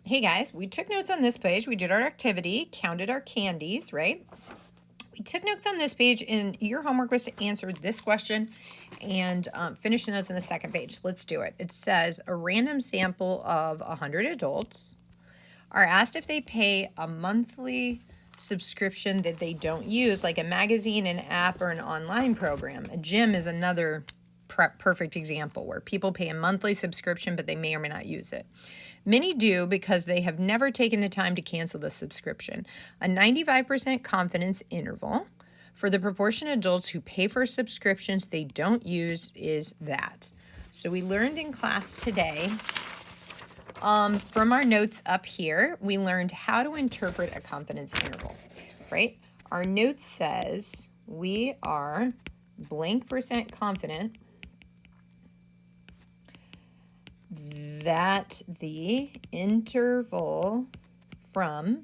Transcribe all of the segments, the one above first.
Hey guys, we took notes on this page. We did our activity, counted our candies, right? We took notes on this page, and your homework was to answer this question and finish the notes on the second page. Let's do it. It says a random sample of 100 adults are asked if they pay a monthly subscription that they don't use, like a magazine, an app, or an online program. A gym is another perfect example where people pay a monthly subscription, but they may or may not use it. Many do because they have never taken the time to cancel the subscription. A 95% confidence interval for the proportion of adults who pay for subscriptions they don't use is that. So we learned in class today, from our notes up here, we learned how to interpret a confidence interval, right? Our note says we are blank percent confident that the interval from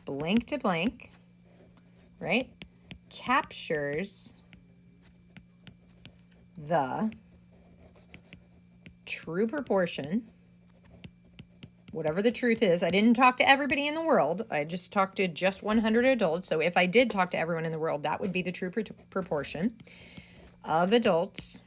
blank to blank, right, captures the true proportion, whatever the truth is. I didn't talk to everybody in the world. I just talked to just 100 adults. So if I did talk to everyone in the world, that would be the true proportion of adults.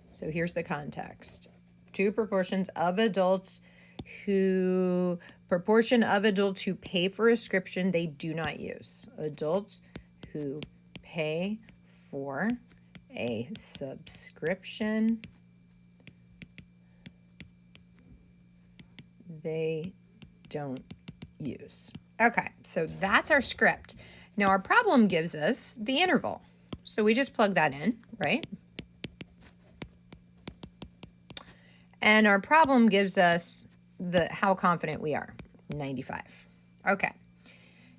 So here's the context. Two proportions of adults proportion of adults who pay for a subscription they do not use. Adults who pay for a subscription they don't use. Okay, so that's our script. Now our problem gives us the interval. So we just plug that in, right? And our problem gives us how confident we are, 95. Okay.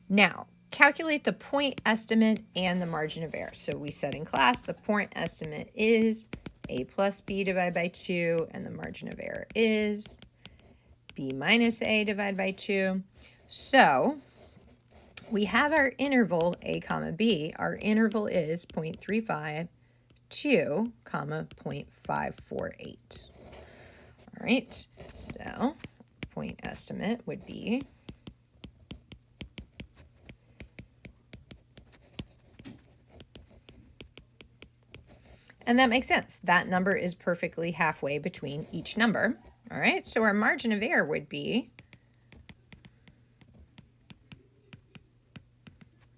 Now, calculate the point estimate and the margin of error. So we said in class, the point estimate is a plus b divided by 2, and the margin of error is b minus a divided by 2. So we have our interval a comma b. Our interval is 0.35 to, 0.548. All right, so point estimate would be and that makes sense. That number is perfectly halfway between each number. All right, so our margin of error would be,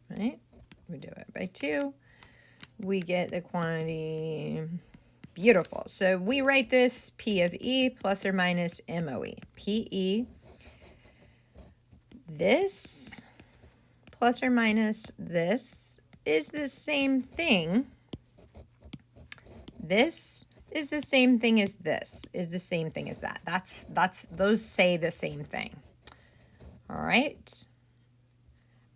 right, we divide by 2. We get the quantity. Beautiful. So we write this P of E plus or minus MOE. PE, this plus or minus this is the same thing. This is the same thing as this, is the same thing as that. Those say the same thing. All right.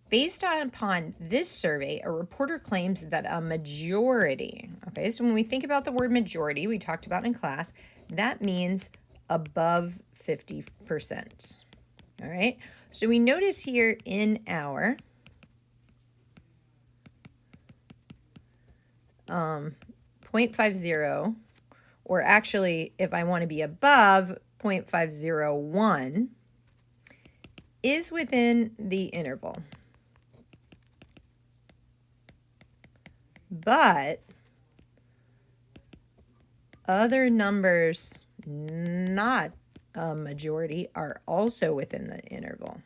Based upon this survey, a reporter claims that a majority, okay, so when we think about the word majority, we talked about in class, that means above 50%. All right, so we notice here in our 0.50, or actually, if I want to be above 0.501, is within the interval. But other numbers not a majority are also within the interval.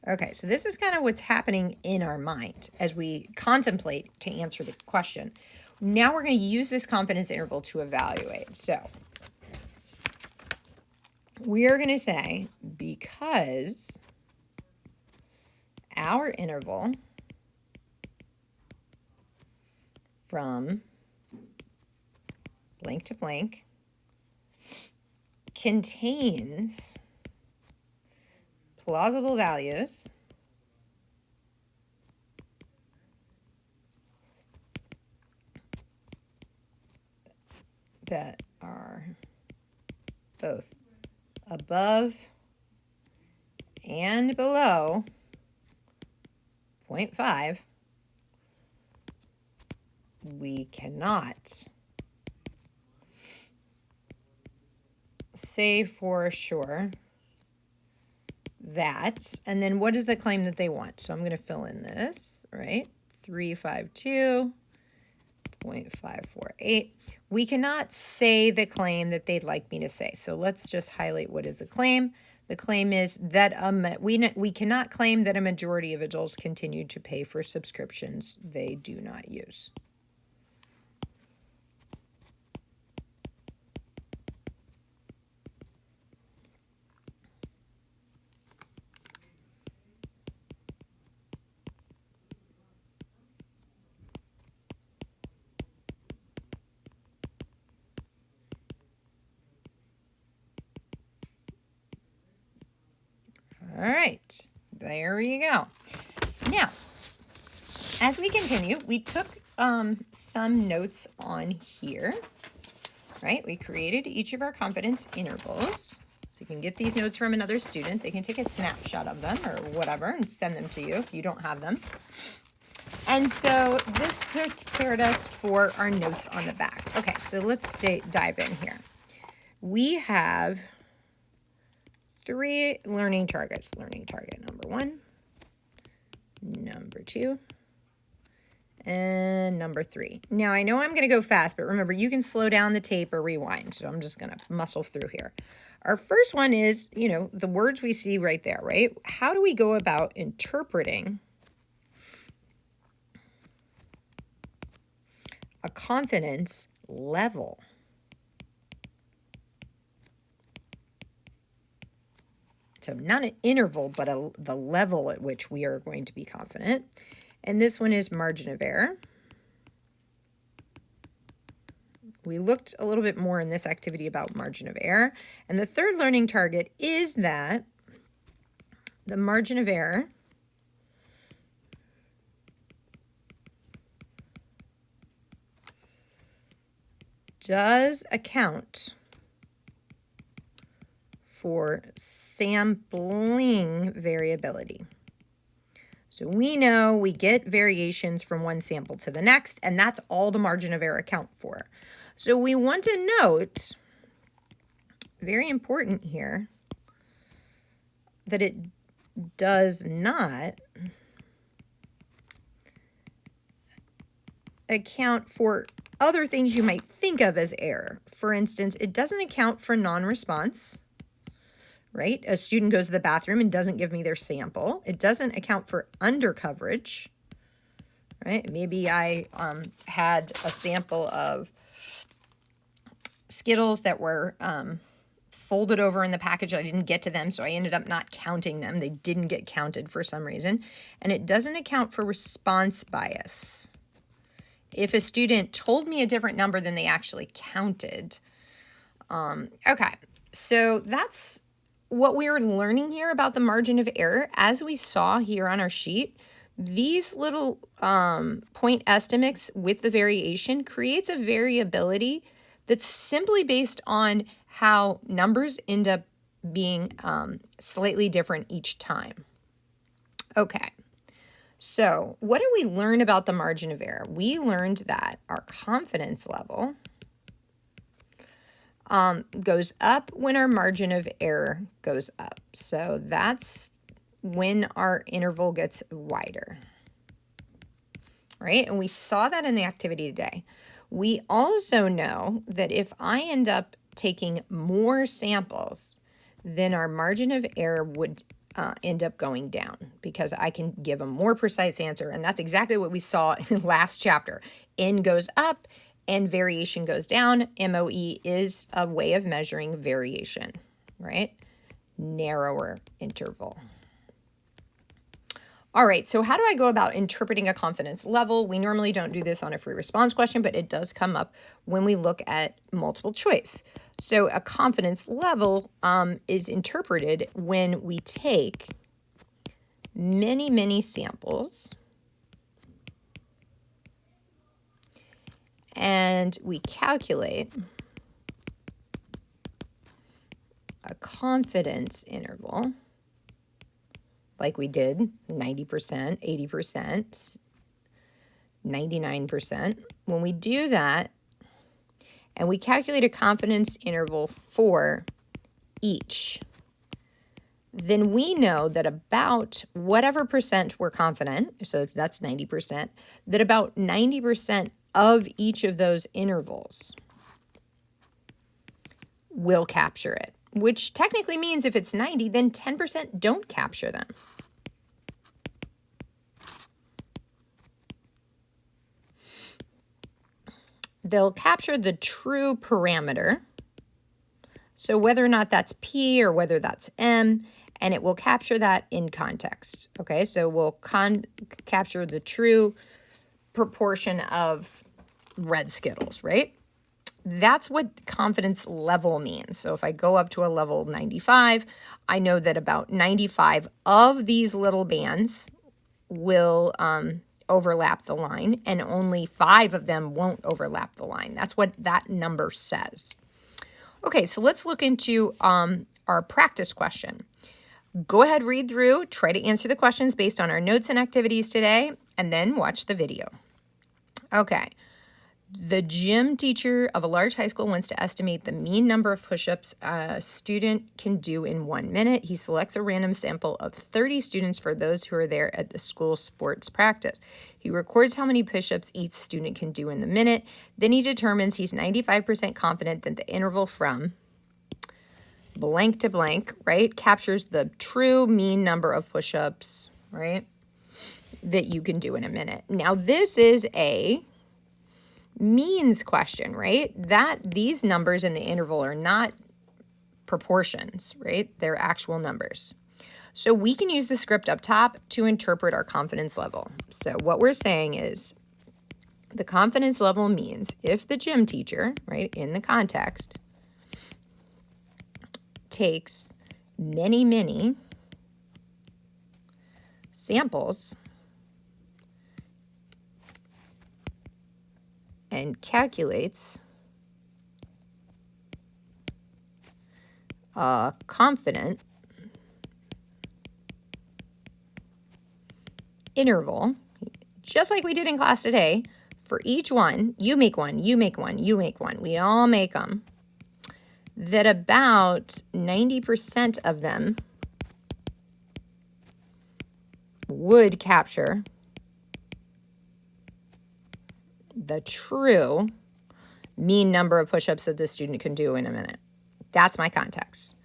Okay, so this is kind of what's happening in our mind as we contemplate to answer the question. Now we're going to use this confidence interval to evaluate. So we are going to say, because our interval from blank to blank contains plausible values that are both above and below 0.5, we cannot say for sure that, and then what is the claim that they want? So I'm going to fill in this, right? 352.548. We cannot say the claim that they'd like me to say. So let's just highlight what is the claim. The claim is that we cannot claim that a majority of adults continue to pay for subscriptions they do not use. All right, there you go. Now, as we continue, we took some notes on here, right? We created each of our confidence intervals. So you can get these notes from another student. They can take a snapshot of them or whatever and send them to you if you don't have them. And so this prepared us for our notes on the back. Okay, so let's dive in here. We have 3 learning targets. Learning target number 1, number 2, and number 3. Now, I know I'm going to go fast, but remember, you can slow down the tape or rewind. So I'm just going to muscle through here. Our first one is, the words we see right there, right? How do we go about interpreting a confidence level? So not an interval, but the level at which we are going to be confident. And this one is margin of error. We looked a little bit more in this activity about margin of error. And the third learning target is that the margin of error does account for sampling variability. So we know we get variations from one sample to the next, and that's all the margin of error account for. So we want to note, very important here, that it does not account for other things you might think of as error. For instance, it doesn't account for non-response, right? A student goes to the bathroom and doesn't give me their sample. It doesn't account for undercoverage, right? Maybe I had a sample of Skittles that were folded over in the package. I didn't get to them, so I ended up not counting them. They didn't get counted for some reason. And it doesn't account for response bias. If a student told me a different number than they actually counted. Okay, so that's what we are learning here about the margin of error. As we saw here on our sheet, these little point estimates with the variation creates a variability that's simply based on how numbers end up being slightly different each time. Okay, so what did we learn about the margin of error? We learned that our confidence level goes up when our margin of error goes up. So that's when our interval gets wider, right? And we saw that in the activity today. We also know that if I end up taking more samples, then our margin of error would end up going down because I can give a more precise answer. And that's exactly what we saw in the last chapter. N goes up and variation goes down. MOE is a way of measuring variation, right? Narrower interval. All right, so how do I go about interpreting a confidence level? We normally don't do this on a free response question, but it does come up when we look at multiple choice. So a confidence level is interpreted when we take many, many samples and we calculate a confidence interval like we did, 90%, 80%, 99%. When we do that and we calculate a confidence interval for each, then we know that about whatever percent we're confident, so if that's 90%, that about 90% of each of those intervals will capture it, which technically means if it's 90, then 10% don't capture them. They'll capture the true parameter, so whether or not that's P or whether that's M, and it will capture that in context. Okay, so we'll capture the true proportion of red Skittles, right? That's what confidence level means. So if I go up to a level 95, I know that about 95 of these little bands will overlap the line, and only 5 of them won't overlap the line. That's what that number says. Okay, so let's look into our practice question. Go ahead, read through, try to answer the questions based on our notes and activities today, and then watch the video. Okay. The gym teacher of a large high school wants to estimate the mean number of push-ups a student can do in 1 minute. He selects a random sample of 30 students for those who are there at the school sports practice. He records how many push-ups each student can do in the minute. Then he determines he's 95% confident that the interval from blank to blank, right, captures the true mean number of push-ups, right, that you can do in a minute. Now, this is a means question, right? That these numbers in the interval are not proportions, right? They're actual numbers. So we can use the script up top to interpret our confidence level. So what we're saying is the confidence level means if the gym teacher, right, in the context, takes many samples and calculates a confident interval, just like we did in class today, for each one, you make one, you make one, you make one, we all make them, that about 90% of them would capture the true mean number of push-ups that the student can do in a minute. That's my context.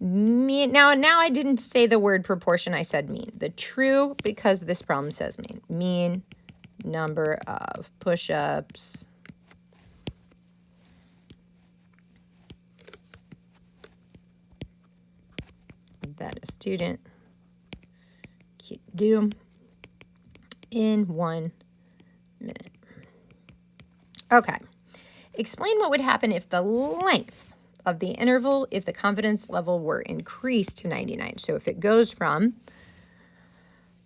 Now I didn't say the word proportion, I said mean. The true, because this problem says mean. Mean number of push-ups that a student can do in 1 minute. Okay. Explain what would happen if the length of the interval, if the confidence level were increased to 99. So if it goes from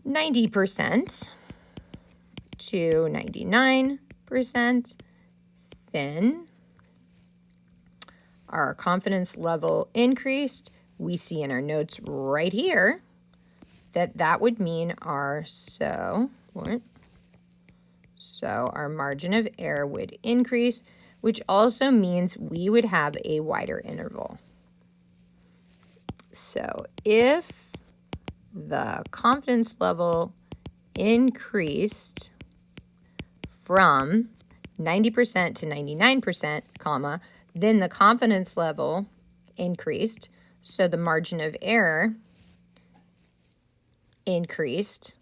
90% to 99%, then our confidence level increased. We see in our notes right here that would mean our our margin of error would increase, which also means we would have a wider interval. So if the confidence level increased from 90% to 99%, comma, then the confidence level increased, so the margin of error increased,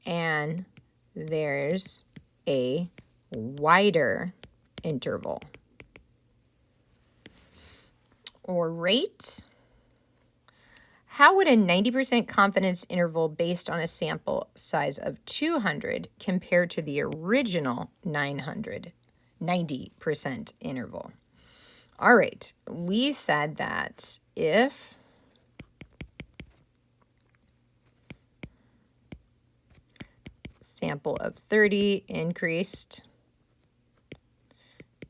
and there's a wider interval. Or rate. How would a 90% confidence interval based on a sample size of 200 compare to the original 90% interval? All right, we said that if sample of 30 increased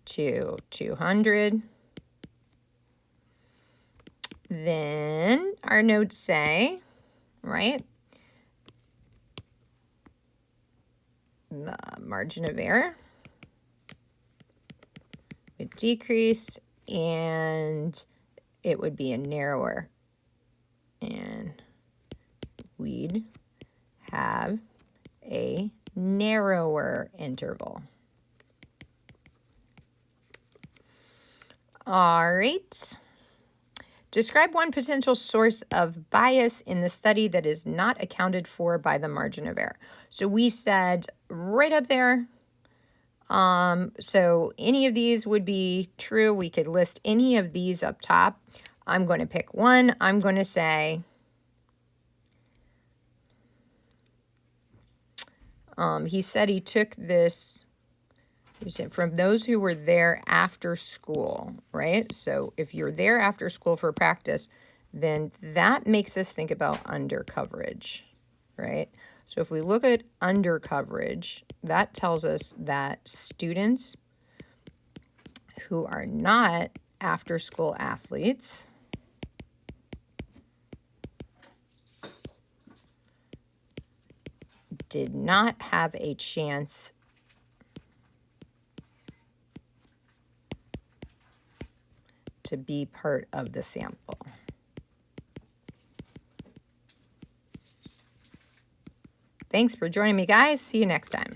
to 200, then our notes say, right, the margin of error would decrease and it would be a narrower. And we'd have a narrower interval. All right. Describe one potential source of bias in the study that is not accounted for by the margin of error. So we said right up there, so any of these would be true. We could list any of these up top. I'm going to pick one. I'm going to say, he said he took this from those who were there after school, right? So if you're there after school for practice, then that makes us think about under coverage, right? So if we look at under coverage, that tells us that students who are not after school athletes did not have a chance to be part of the sample. Thanks for joining me, guys. See you next time.